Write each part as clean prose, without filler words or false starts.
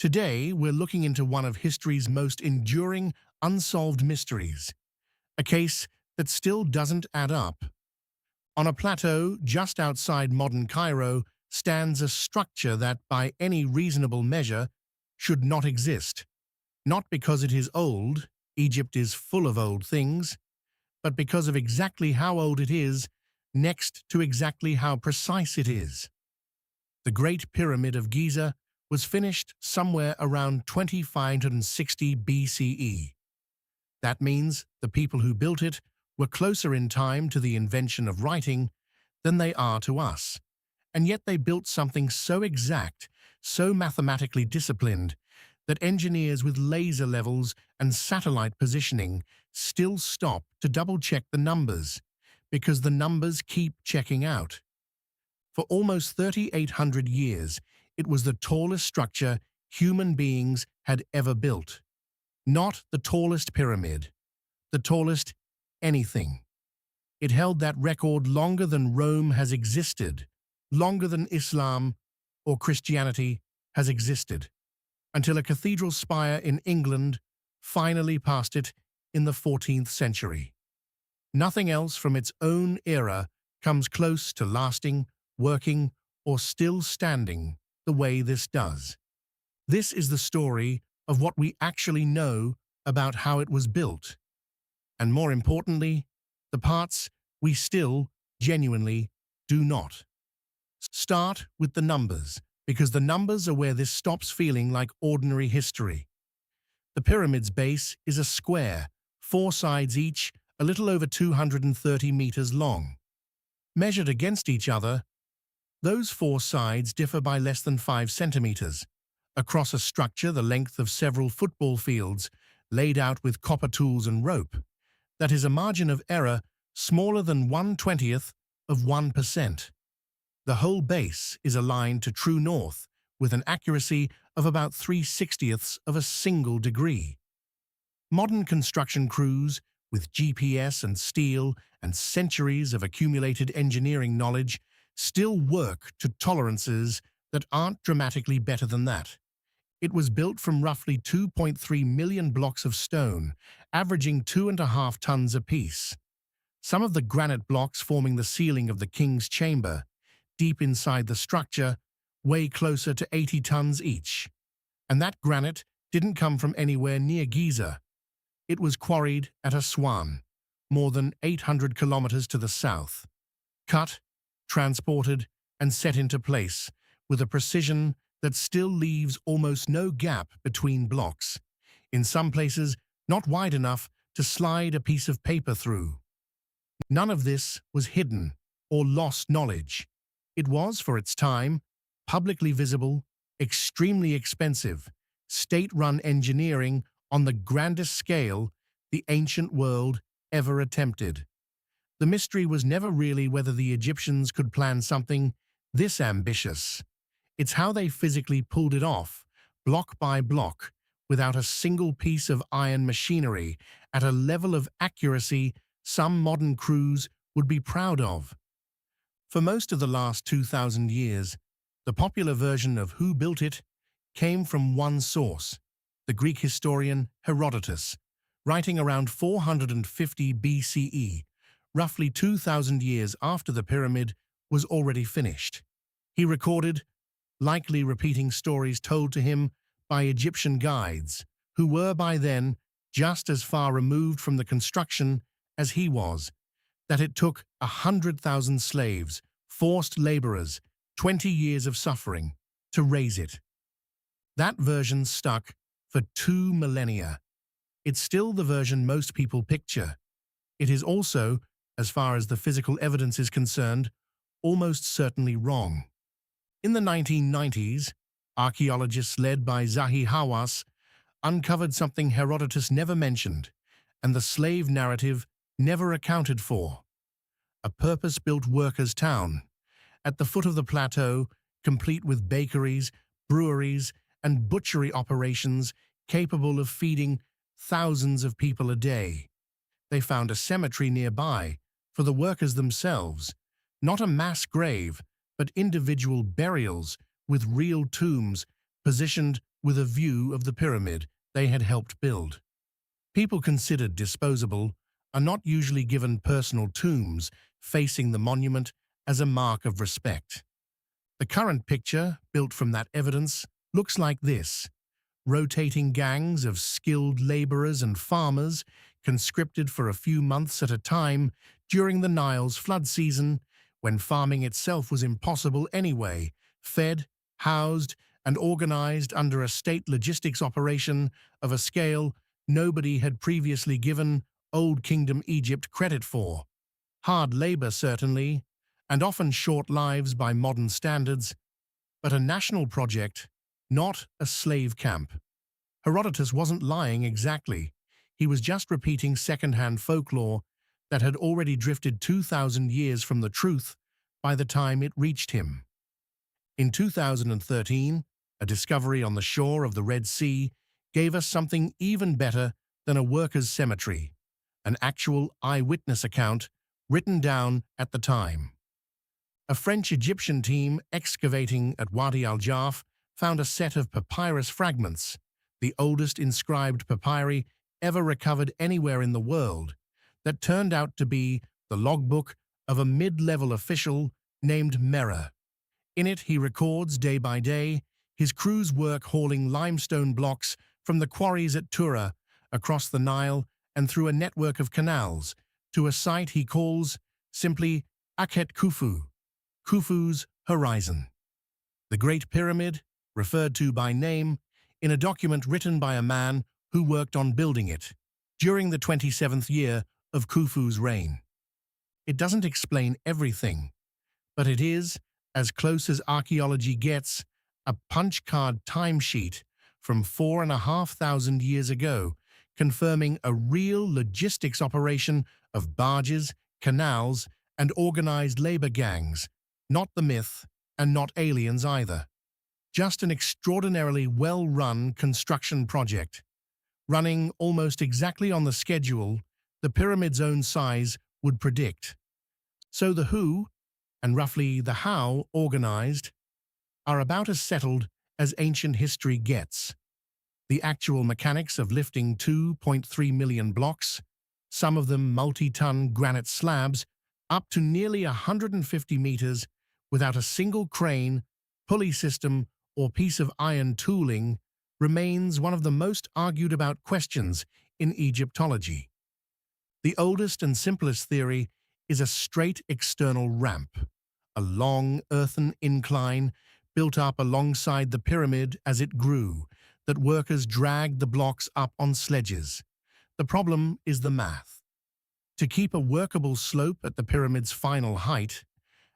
Today, we're looking into one of history's most enduring, unsolved mysteries, a case that still doesn't add up. On a plateau just outside modern Cairo stands a structure that, by any reasonable measure, should not exist. Not because it is old, Egypt is full of old things, but because of exactly how old it is, next to exactly how precise it is. The Great Pyramid of Giza was finished somewhere around 2560 BCE. That means the people who built it were closer in time to the invention of writing than they are to us. And yet they built something so exact, so mathematically disciplined, that engineers with laser levels and satellite positioning still stop to double-check the numbers, because the numbers keep checking out. For almost 3,800 years, it was the tallest structure human beings had ever built. Not the tallest pyramid, the tallest anything. It held that record longer than Rome has existed, longer than Islam or Christianity has existed, until a cathedral spire in England finally passed it in the 14th century. Nothing else from its own era comes close to lasting, working, or still standing the way this does. This is the story of what we actually know about how it was built, and more importantly, the parts we still, genuinely, do not. Start with the numbers, because the numbers are where this stops feeling like ordinary history. The pyramid's base is a square, 4 sides each, a little over 230 meters long. Measured against each other, those 4 sides differ by less than 5 centimeters. Across a structure the length of several football fields, laid out with copper tools and rope, that is a margin of error smaller than 1/20th of 1%. The whole base is aligned to true north with an accuracy of about 3/60ths of a single degree. Modern construction crews, with GPS and steel and centuries of accumulated engineering knowledge, still work to tolerances that aren't dramatically better than that. It was built from roughly 2.3 million blocks of stone, averaging 2.5 tons apiece. Some of the granite blocks forming the ceiling of the king's chamber, deep inside the structure, weigh closer to 80 tons each. And that granite didn't come from anywhere near Giza. It was quarried at Aswan, more than 800 kilometers to the south. Cut, transported, and set into place with a precision that still leaves almost no gap between blocks, in some places not wide enough to slide a piece of paper through. None of this was hidden or lost knowledge. It was, for its time, publicly visible, extremely expensive, state-run engineering on the grandest scale the ancient world ever attempted. The mystery was never really whether the Egyptians could plan something this ambitious. It's how they physically pulled it off, block by block, without a single piece of iron machinery, at a level of accuracy some modern crews would be proud of. For most of the last 2,000 years, the popular version of who built it came from one source, the Greek historian Herodotus, writing around 450 BCE, roughly 2,000 years after the pyramid was already finished. He recorded, likely repeating stories told to him by Egyptian guides, who were by then just as far removed from the construction as he was, that it took 100,000 slaves, forced laborers, 20 years of suffering to raise it. That version stuck for 2 millennia. It's still the version most people picture. It is also, as far as the physical evidence is concerned, almost certainly wrong. In the 1990s, archaeologists led by Zahi Hawass uncovered something Herodotus never mentioned, and the slave narrative never accounted for. A purpose-built workers' town, at the foot of the plateau, complete with bakeries, breweries, and butchery operations capable of feeding thousands of people a day. They found a cemetery nearby for the workers themselves, not a mass grave, but individual burials with real tombs positioned with a view of the pyramid they had helped build. People considered disposable are not usually given personal tombs facing the monument as a mark of respect. The current picture, built from that evidence, looks like this: rotating gangs of skilled laborers and farmers, conscripted for a few months at a time during the Nile's flood season, when farming itself was impossible anyway, fed, housed, and organized under a state logistics operation of a scale nobody had previously given Old Kingdom Egypt credit for. Hard labor, certainly, and often short lives by modern standards, but a national project, not a slave camp. Herodotus wasn't lying exactly. He was just repeating second-hand folklore that had already drifted 2,000 years from the truth by the time it reached him. In 2013, a discovery on the shore of the Red Sea gave us something even better than a workers' cemetery: an actual eyewitness account written down at the time. A French-Egyptian team excavating at Wadi al-Jarf found a set of papyrus fragments, the oldest inscribed papyri ever recovered anywhere in the world, that turned out to be the logbook of a mid-level official named Merah. In it, he records, day by day, his crew's work hauling limestone blocks from the quarries at Tura, across the Nile and through a network of canals, to a site he calls simply Akhet Khufu, Khufu's horizon. The Great Pyramid, referred to by name, in a document written by a man who worked on building it during the 27th year of Khufu's reign. It doesn't explain everything, but it is, as close as archaeology gets, a punch-card timesheet from 4,500 years ago, confirming a real logistics operation of barges, canals, and organized labor gangs, not the myth and not aliens either. Just an extraordinarily well-run construction project, running almost exactly on the schedule the pyramid's own size would predict. So the who, and roughly the how organized, are about as settled as ancient history gets. The actual mechanics of lifting 2.3 million blocks, some of them multi-ton granite slabs, up to nearly 150 meters without a single crane, pulley system, or piece of iron tooling, remains one of the most argued about questions in Egyptology. The oldest and simplest theory is a straight external ramp, a long earthen incline built up alongside the pyramid as it grew, that workers dragged the blocks up on sledges. The problem is the math. To keep a workable slope at the pyramid's final height,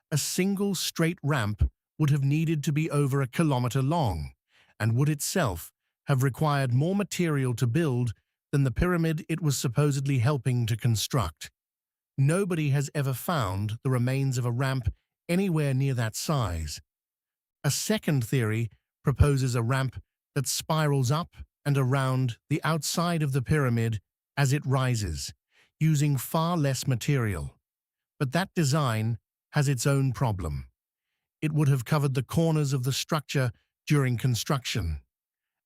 a single straight ramp would have needed to be over 1 kilometer long, and would itself have required more material to build than the pyramid it was supposedly helping to construct. Nobody has ever found the remains of a ramp anywhere near that size. A second theory proposes a ramp that spirals up and around the outside of the pyramid as it rises, using far less material. But that design has its own problem. It would have covered the corners of the structure during construction,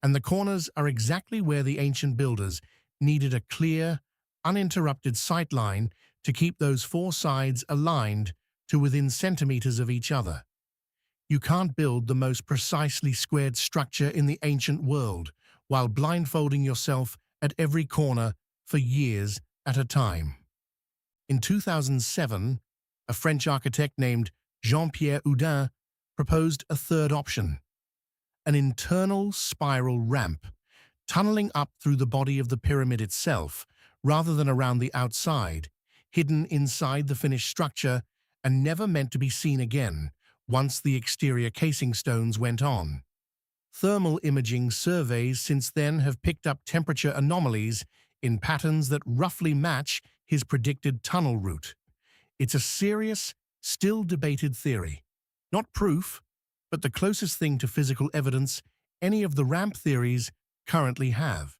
and the corners are exactly where the ancient builders needed a clear, uninterrupted sightline to keep those four sides aligned to within centimeters of each other. You can't build the most precisely squared structure in the ancient world while blindfolding yourself at every corner for years at a time. In 2007, a French architect named Jean-Pierre Houdin proposed a third option: an internal spiral ramp, tunneling up through the body of the pyramid itself, rather than around the outside, hidden inside the finished structure and never meant to be seen again once the exterior casing stones went on. Thermal imaging surveys since then have picked up temperature anomalies in patterns that roughly match his predicted tunnel route. It's a serious, still debated theory. Not proof, but the closest thing to physical evidence any of the ramp theories currently have.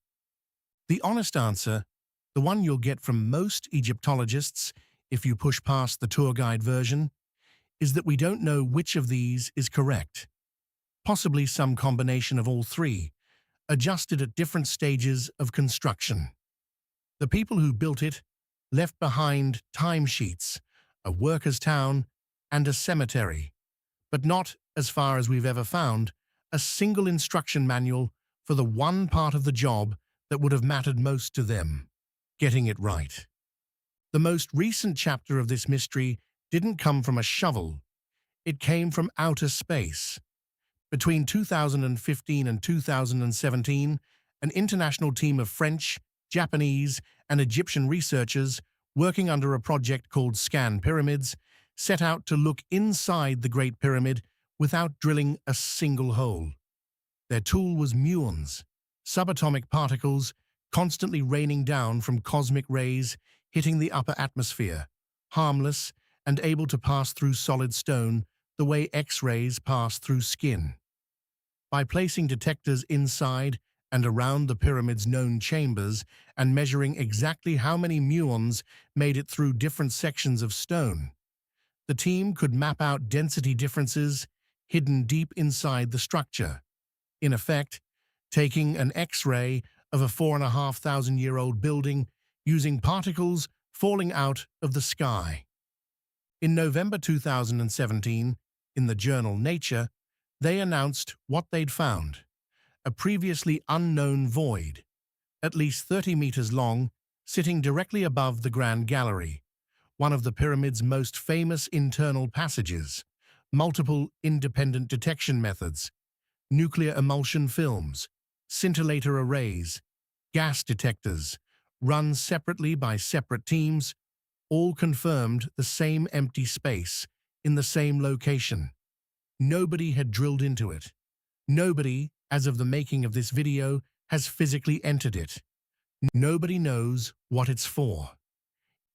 The honest answer, the one you'll get from most Egyptologists if you push past the tour guide version, is that we don't know which of these is correct. Possibly some combination of all three, adjusted at different stages of construction. The people who built it left behind timesheets, a workers' town, and a cemetery, but not, as far as we've ever found, a single instruction manual for the one part of the job that would have mattered most to them: getting it right. The most recent chapter of this mystery didn't come from a shovel. It came from outer space. Between 2015 and 2017, an international team of French, Japanese, and Egyptian researchers working under a project called Scan Pyramids set out to look inside the Great Pyramid without drilling a single hole. Their tool was muons, subatomic particles constantly raining down from cosmic rays hitting the upper atmosphere, harmless and able to pass through solid stone the way X-rays pass through skin. By placing detectors inside and around the pyramid's known chambers and measuring exactly how many muons made it through different sections of stone, the team could map out density differences hidden deep inside the structure. In effect, taking an X-ray of a 4,500-year-old building using particles falling out of the sky. In November 2017, in the journal Nature, they announced what they'd found: a previously unknown void, at least 30 meters long, sitting directly above the Grand Gallery, one of the pyramid's most famous internal passages. Multiple independent detection methods, nuclear emulsion films, scintillator arrays, gas detectors, run separately by separate teams, all confirmed the same empty space in the same location. Nobody had drilled into it. Nobody, as of the making of this video, has physically entered it. Nobody knows what it's for.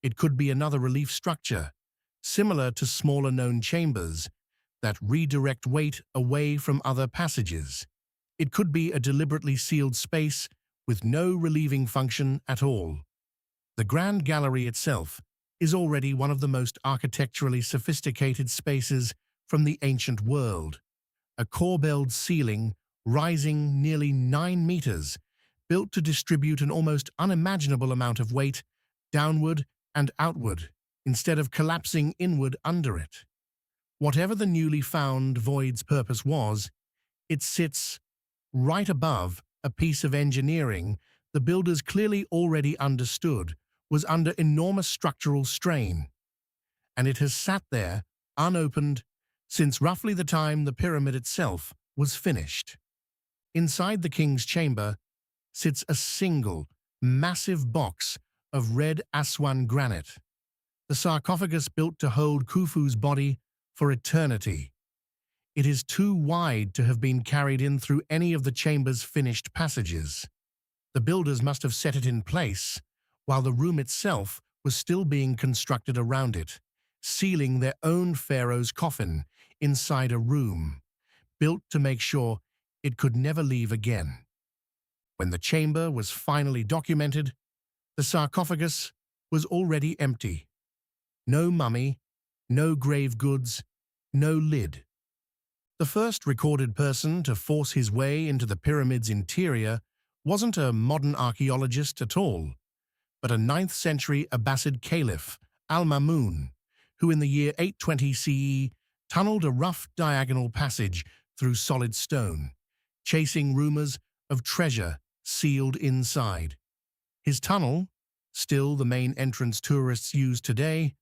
It could be another relief structure, similar to smaller known chambers, that redirect weight away from other passages. It could be a deliberately sealed space with no relieving function at all. The Grand Gallery itself is already one of the most architecturally sophisticated spaces from the ancient world. A corbelled ceiling rising nearly 9 meters, built to distribute an almost unimaginable amount of weight downward and outward, instead of collapsing inward under it. Whatever the newly found void's purpose was, it sits right above a piece of engineering the builders clearly already understood was under enormous structural strain, and it has sat there, unopened, since roughly the time the pyramid itself was finished. Inside the king's chamber sits a single, massive box of red Aswan granite, the sarcophagus built to hold Khufu's body for eternity. It is too wide to have been carried in through any of the chamber's finished passages. The builders must have set it in place while the room itself was still being constructed around it, sealing their own pharaoh's coffin inside a room, built to make sure it could never leave again. When the chamber was finally documented, the sarcophagus was already empty. No mummy, no grave goods, no lid. The first recorded person to force his way into the pyramid's interior wasn't a modern archaeologist at all, but a 9th-century Abbasid caliph, Al-Mamun, who in the year 820 CE tunneled a rough diagonal passage through solid stone, chasing rumors of treasure sealed inside. His tunnel, still the main entrance tourists use today,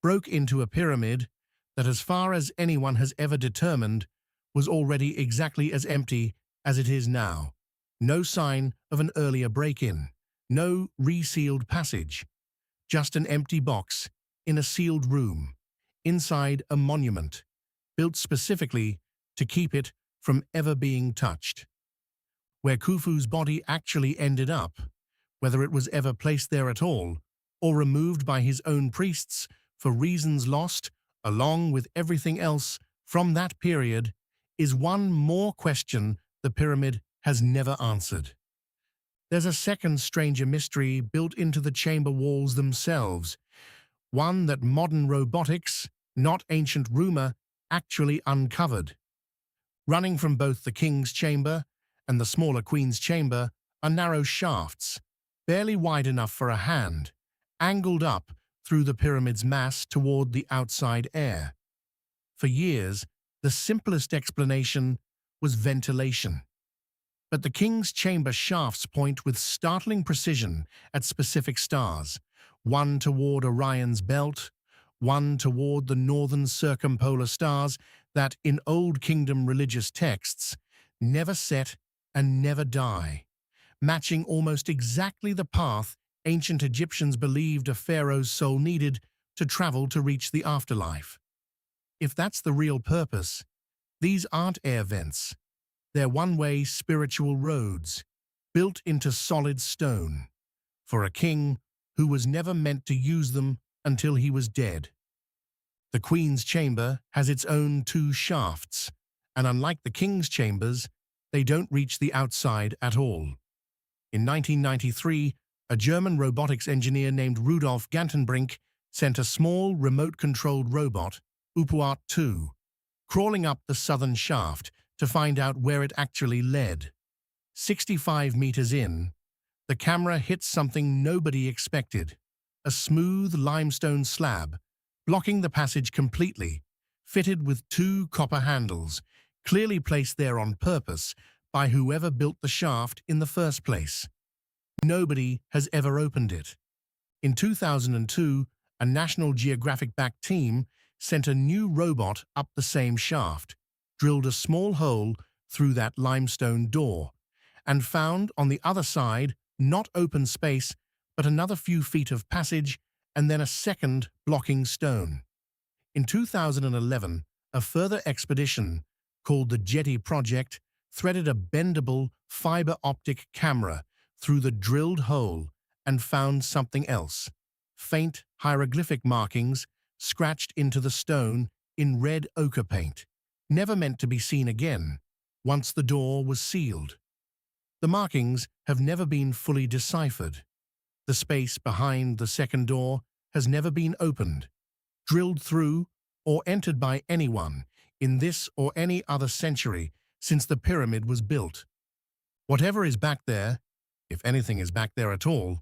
broke into a pyramid that, as far as anyone has ever determined, was already exactly as empty as it is now. No sign of an earlier break-in, no resealed passage, just an empty box in a sealed room, inside a monument, built specifically to keep it from ever being touched. Where Khufu's body actually ended up, whether it was ever placed there at all, or removed by his own priests for reasons lost, along with everything else from that period, is one more question the pyramid has never answered. There's a second stranger mystery built into the chamber walls themselves, one that modern robotics, not ancient rumor, actually uncovered. Running from both the king's chamber and the smaller Queen's Chamber are narrow shafts, barely wide enough for a hand, angled up through the pyramid's mass toward the outside air. For years, the simplest explanation was ventilation. But the King's Chamber shafts point with startling precision at specific stars, one toward Orion's belt, one toward the northern circumpolar stars that, in Old Kingdom religious texts, never set and never die, matching almost exactly the path ancient Egyptians believed a pharaoh's soul needed to travel to reach the afterlife. If that's the real purpose, these aren't air vents. They're one-way spiritual roads, built into solid stone, for a king who was never meant to use them until he was dead. The Queen's Chamber has its own two shafts, and unlike the King's Chambers, they don't reach the outside at all. In 1993, a German robotics engineer named Rudolf Gantenbrink sent a small, remote-controlled robot, Upuat 2, crawling up the southern shaft to find out where it actually led. 65 meters in, the camera hits something nobody expected, a smooth limestone slab, blocking the passage completely, fitted with two copper handles, clearly placed there on purpose by whoever built the shaft in the first place. Nobody has ever opened it. In 2002, a National Geographic-backed team sent a new robot up the same shaft, drilled a small hole through that limestone door, and found on the other side not open space, but another few feet of passage and then a second blocking stone. In 2011, a further expedition, called the Jetty Project, threaded a bendable fiber optic camera through the drilled hole and found something else: faint hieroglyphic markings scratched into the stone in red ochre paint, never meant to be seen again once the door was sealed. The markings have never been fully deciphered. The space behind the second door has never been opened, drilled through, or entered by anyone in this or any other century since the pyramid was built. Whatever is back there, if anything is back there at all,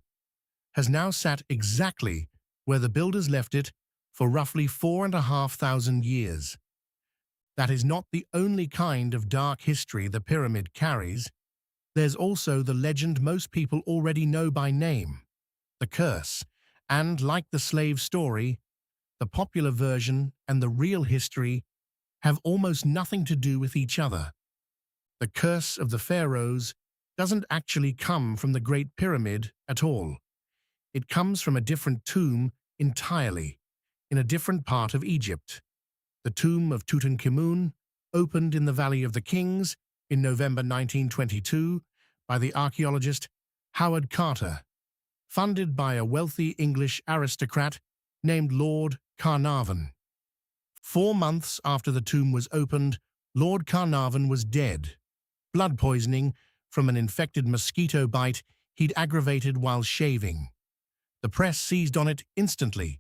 has now sat exactly where the builders left it for roughly 4,500 years. That is not the only kind of dark history the pyramid carries. There's also the legend most people already know by name, the curse, and, like the slave story, the popular version and the real history have almost nothing to do with each other. The curse of the pharaohs doesn't actually come from the Great Pyramid at all. It comes from a different tomb entirely, in a different part of Egypt. The tomb of Tutankhamun opened in the Valley of the Kings in November 1922 by the archaeologist Howard Carter, funded by a wealthy English aristocrat named Lord Carnarvon. 4 months after the tomb was opened, Lord Carnarvon was dead, blood poisoning from an infected mosquito bite he'd aggravated while shaving. The press seized on it instantly.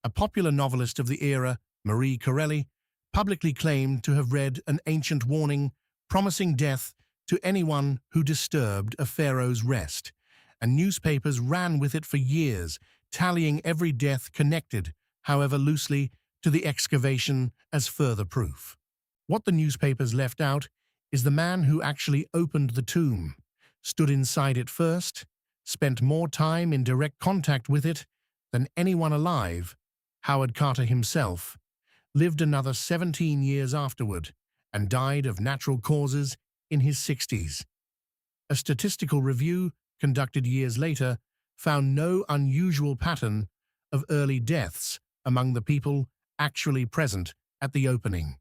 A popular novelist of the era, Marie Corelli, publicly claimed to have read an ancient warning promising death to anyone who disturbed a pharaoh's rest, and newspapers ran with it for years, tallying every death connected, however loosely, to the excavation as further proof. What the newspapers left out is the man who actually opened the tomb, stood inside it first, spent more time in direct contact with it than anyone alive, Howard Carter himself, lived another 17 years afterward, and died of natural causes in his 60s. A statistical review conducted years later found no unusual pattern of early deaths among the people actually present at the opening.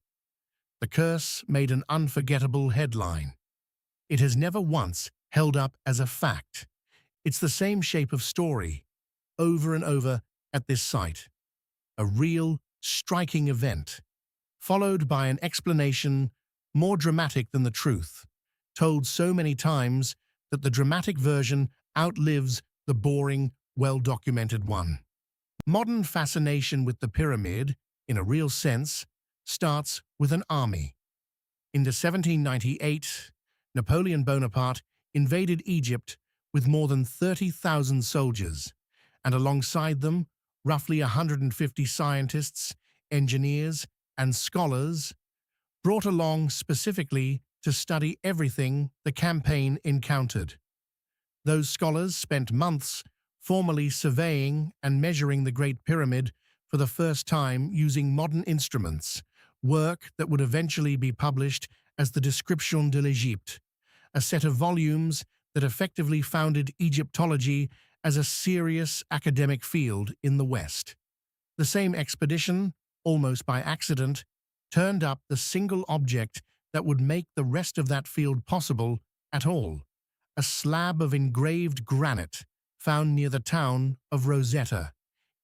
The curse made an unforgettable headline. It has never once held up as a fact. It's the same shape of story, over and over at this site. A real, striking event, followed by an explanation more dramatic than the truth, told so many times that the dramatic version outlives the boring, well-documented one. Modern fascination with the pyramid, in a real sense, starts with an army. In the 1798, Napoleon Bonaparte invaded Egypt with more than 30,000 soldiers, and alongside them, roughly 150 scientists, engineers, and scholars brought along specifically to study everything the campaign encountered. Those scholars spent months formally surveying and measuring the Great Pyramid for the first time using modern instruments, work that would eventually be published as the Description de l'Égypte, a set of volumes that effectively founded Egyptology as a serious academic field in the West. The same expedition, almost by accident, turned up the single object that would make the rest of that field possible at all: a slab of engraved granite found near the town of Rosetta,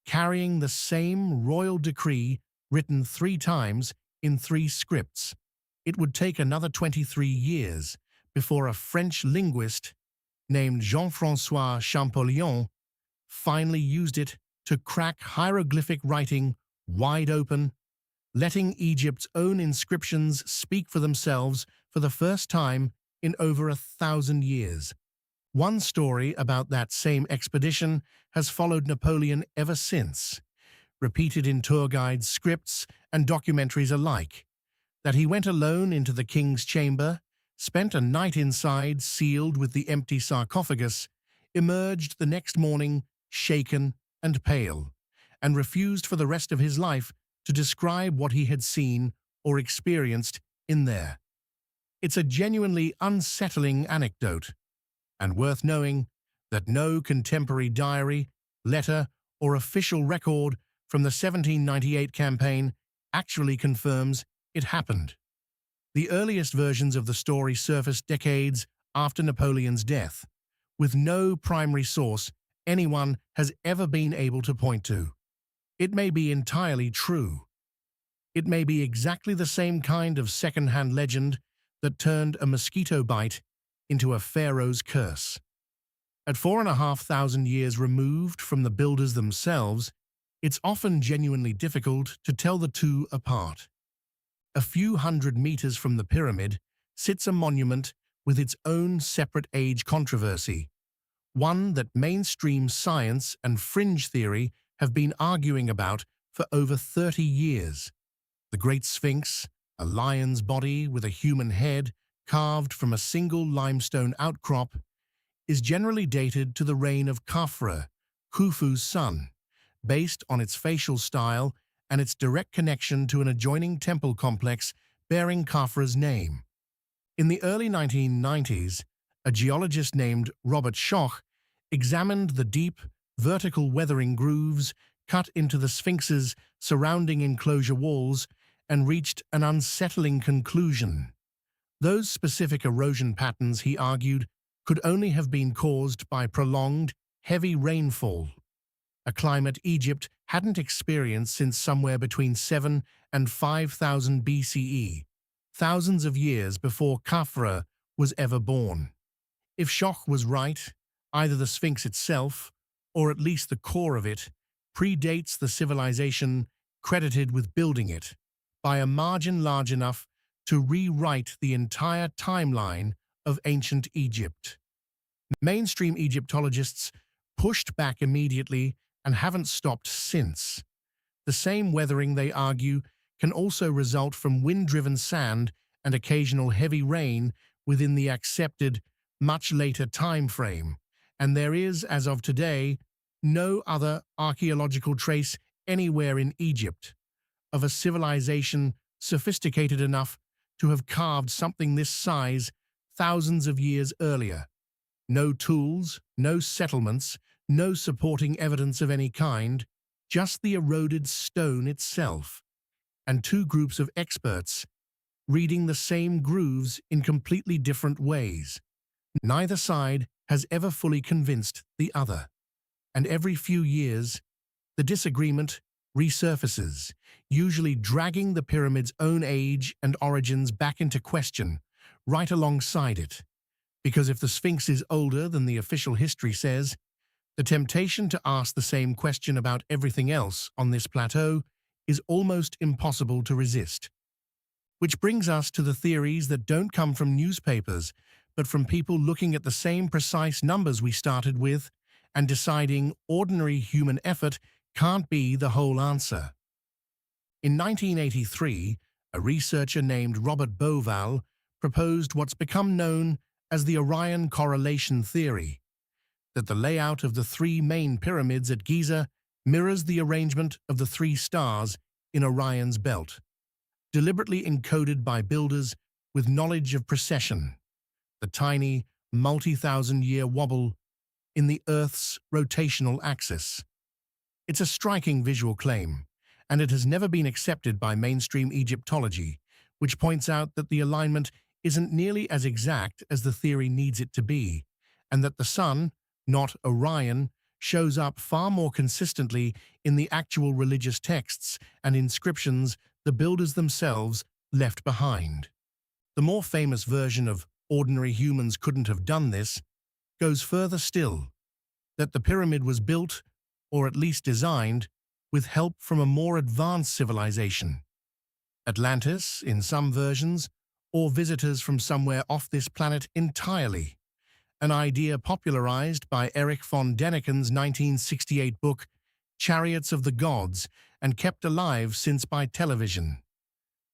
carrying the same royal decree written 3 times in 3 scripts. It would take another 23 years before a French linguist named Jean-François Champollion finally used it to crack hieroglyphic writing wide open, letting Egypt's own inscriptions speak for themselves for the first time in over 1,000 years. One story about that same expedition has followed Napoleon ever since, repeated in tour guides, scripts, and documentaries alike, that he went alone into the king's chamber, spent a night inside sealed with the empty sarcophagus, emerged the next morning shaken and pale, and refused for the rest of his life to describe what he had seen or experienced in there. It's a genuinely unsettling anecdote, and worth knowing that no contemporary diary, letter, or official record from the 1798 campaign actually confirms it happened. The earliest versions of the story surfaced decades after Napoleon's death, with no primary source anyone has ever been able to point to. It may be entirely true. It may be exactly the same kind of second-hand legend that turned a mosquito bite into a pharaoh's curse. At 4,500 years removed from the builders themselves, it's often genuinely difficult to tell the two apart. A few hundred meters from the pyramid sits a monument with its own separate age controversy, one that mainstream science and fringe theory have been arguing about for over 30 years. The Great Sphinx, a lion's body with a human head carved from a single limestone outcrop, is generally dated to the reign of Khafra, Khufu's son, based on its facial style and its direct connection to an adjoining temple complex bearing Khafra's name. In the early 1990s, a geologist named Robert Schoch examined the deep, vertical weathering grooves cut into the Sphinx's surrounding enclosure walls and reached an unsettling conclusion. Those specific erosion patterns, he argued, could only have been caused by prolonged, heavy rainfall, a climate Egypt hadn't experienced since somewhere between 7 and 5,000 BCE, thousands of years before Khafra was ever born. If Schoch was right, either the Sphinx itself, or at least the core of it, predates the civilization credited with building it by a margin large enough to rewrite the entire timeline of ancient Egypt. Mainstream Egyptologists pushed back immediately and haven't stopped since. The same weathering, they argue, can also result from wind-driven sand and occasional heavy rain within the accepted, much later time frame, and there is, as of today, no other archaeological trace anywhere in Egypt of a civilization sophisticated enough to have carved something this size thousands of years earlier. No tools, no settlements, no supporting evidence of any kind, just the eroded stone itself, and 2 groups of experts reading the same grooves in completely different ways. Neither side has ever fully convinced the other, and every few years, the disagreement resurfaces, usually dragging the pyramid's own age and origins back into question, right alongside it. Because if the Sphinx is older than the official history says, the temptation to ask the same question about everything else on this plateau is almost impossible to resist. Which brings us to the theories that don't come from newspapers, but from people looking at the same precise numbers we started with and deciding ordinary human effort can't be the whole answer. In 1983, a researcher named Robert Bauval proposed what's become known as the Orion correlation theory, that the layout of the three main pyramids at Giza mirrors the arrangement of the three stars in Orion's belt, deliberately encoded by builders with knowledge of precession, the tiny, multi-thousand-year wobble in the Earth's rotational axis. It's a striking visual claim, and it has never been accepted by mainstream Egyptology, which points out that the alignment isn't nearly as exact as the theory needs it to be, and that the sun, not Orion, shows up far more consistently in the actual religious texts and inscriptions the builders themselves left behind. The more famous version of "ordinary humans couldn't have done this" goes further still, that the pyramid was built, or at least designed, with help from a more advanced civilization. Atlantis, in some versions, or visitors from somewhere off this planet entirely, an idea popularized by Erich von Däniken's 1968 book Chariots of the Gods and kept alive since by television.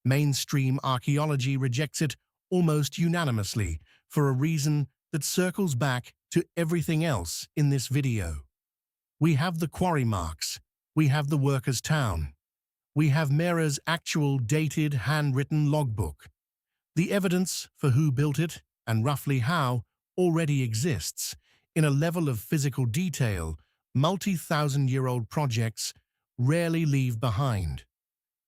Mainstream archaeology rejects it almost unanimously for a reason that circles back to everything else in this video. We have the quarry marks, we have the workers' town, we have Mera's actual dated handwritten logbook. The evidence for who built it and roughly how already exists in a level of physical detail multi-thousand-year-old projects rarely leave behind.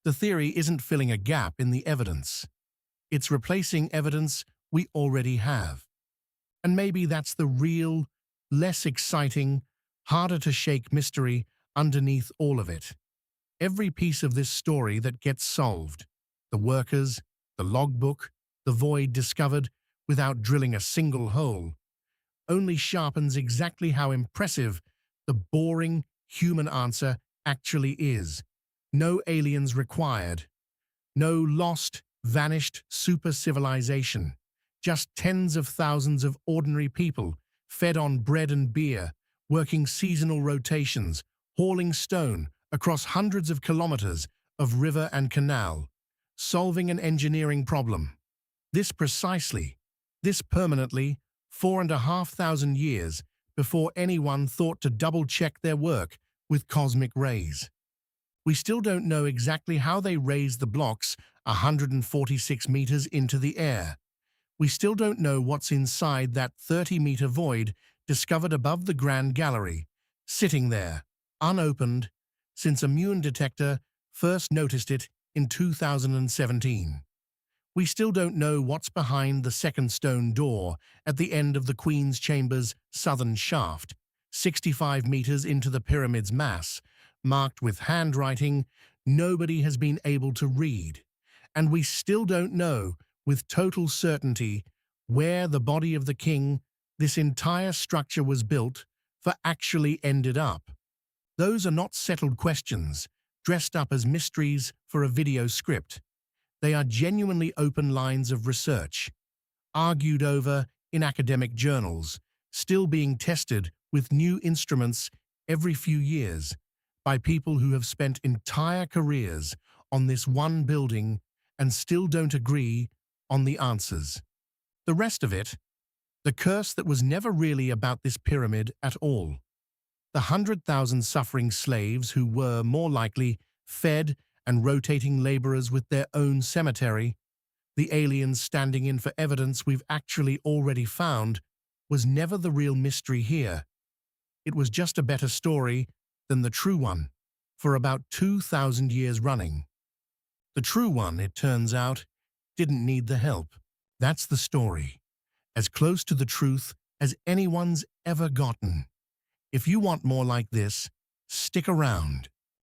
The theory isn't filling a gap in the evidence. It's replacing evidence we already have. And maybe that's the real, less exciting, harder to shake mystery underneath all of it. Every piece of this story that gets solved, the workers, the logbook, the void discovered without drilling a single hole, only sharpens exactly how impressive the boring human answer actually is. No aliens required. No lost, vanished super-civilization. Just tens of thousands of ordinary people, fed on bread and beer, working seasonal rotations, hauling stone across hundreds of kilometers of river and canal, solving an engineering problem. This precisely, this permanently, 4,500 years before anyone thought to double-check their work with cosmic rays. We still don't know exactly how they raised the blocks 146 meters into the air. We still don't know what's inside that 30-meter void discovered above the Grand Gallery, sitting there, unopened, since a muon detector first noticed it in 2017. We still don't know what's behind the second stone door at the end of the Queen's Chamber's southern shaft, 65 meters into the pyramid's mass, marked with handwriting nobody has been able to read. And we still don't know, with total certainty, where the body of the king this entire structure was built for actually ended up. Those are not settled questions, dressed up as mysteries for a video script. They are genuinely open lines of research, argued over in academic journals, still being tested with new instruments every few years by people who have spent entire careers on this one building and still don't agree on the answers. The rest of it, the curse that was never really about this pyramid at all. The 100,000 suffering slaves who were, more likely, fed and rotating laborers with their own cemetery, the aliens standing in for evidence we've actually already found, was never the real mystery here. It was just a better story than the true one, for about 2,000 years running. The true one, it turns out, didn't need the help. That's the story, as close to the truth as anyone's ever gotten. If you want more like this, stick around.